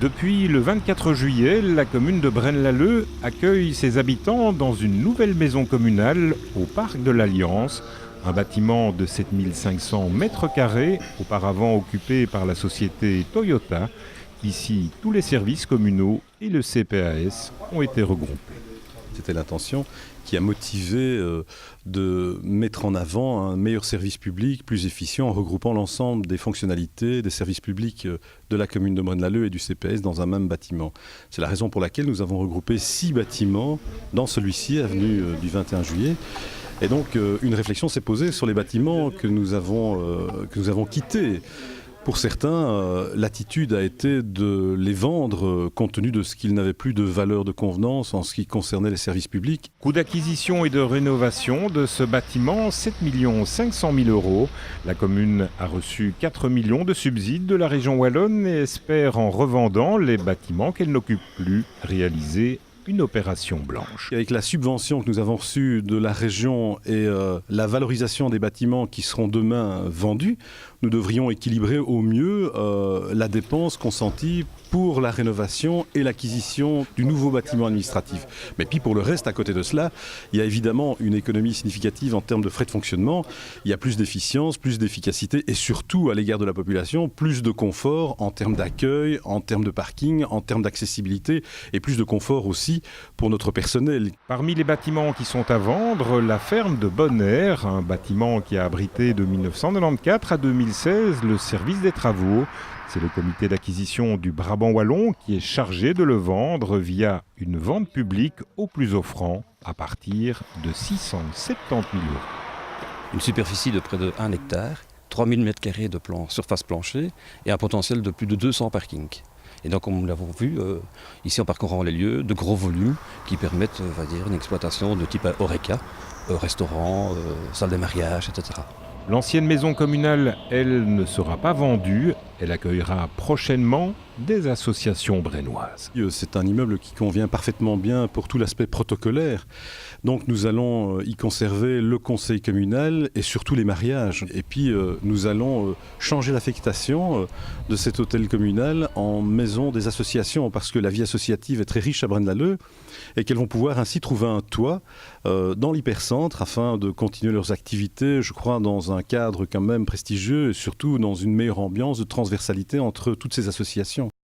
Depuis le 24 juillet, la commune de Braine-l'Alleud accueille ses habitants dans une nouvelle maison communale au parc de l'Alliance, un bâtiment de 7500 mètres carrés, auparavant occupé par la société Toyota. Ici, tous les services communaux et le CPAS ont été regroupés. C'était l'intention qui a motivé de mettre en avant un meilleur service public, plus efficient, en regroupant l'ensemble des fonctionnalités des services publics de la commune de Braine-l'Alleud et du CPS dans un même bâtiment. C'est la raison pour laquelle nous avons regroupé 6 bâtiments dans celui-ci, avenue du 21 juillet. Et donc une réflexion s'est posée sur les bâtiments que nous avons quittés. Pour certains, l'attitude a été de les vendre compte tenu de ce qu'ils n'avaient plus de valeur de convenance en ce qui concernait les services publics. Coût d'acquisition et de rénovation de ce bâtiment, 7 500 000 €. La commune a reçu 4 millions de subsides de la région wallonne et espère, en revendant les bâtiments qu'elle n'occupe plus, réaliser une opération blanche. Avec la subvention que nous avons reçue de la région et la valorisation des bâtiments qui seront demain vendus, nous devrions équilibrer au mieux la dépense consentie pour la rénovation et l'acquisition du nouveau bâtiment administratif. Mais puis pour le reste, à côté de cela, il y a évidemment une économie significative en termes de frais de fonctionnement. Il y a plus d'efficience, plus d'efficacité et surtout à l'égard de la population, plus de confort en termes d'accueil, en termes de parking, en termes d'accessibilité et plus de confort aussi pour notre personnel. Parmi les bâtiments qui sont à vendre, la ferme de Bonnaire, un bâtiment qui a abrité de 1994 à 2016 le service des travaux. C'est le comité d'acquisition du Brabant wallon qui est chargé de le vendre via une vente publique au plus offrant à partir de 670 000 €. Une superficie de près de 1 hectare, 3000 m² de surface plancher et un potentiel de plus de 200 parkings. Et donc, comme nous l'avons vu, ici en parcourant les lieux, de gros volumes qui permettent une exploitation de type Horeca, restaurant, salle de mariage, etc. L'ancienne maison communale, elle, ne sera pas vendue. Elle accueillera prochainement des associations brennoises. C'est un immeuble qui convient parfaitement bien pour tout l'aspect protocolaire. Donc nous allons y conserver le conseil communal et surtout les mariages. Et puis nous allons changer l'affectation de cet hôtel communal en maison des associations parce que la vie associative est très riche à Braine-l'Alleud et qu'elles vont pouvoir ainsi trouver un toit dans l'hypercentre afin de continuer leurs activités, je crois, dans un cadre quand même prestigieux et surtout dans une meilleure ambiance de transversalité entre toutes ces associations.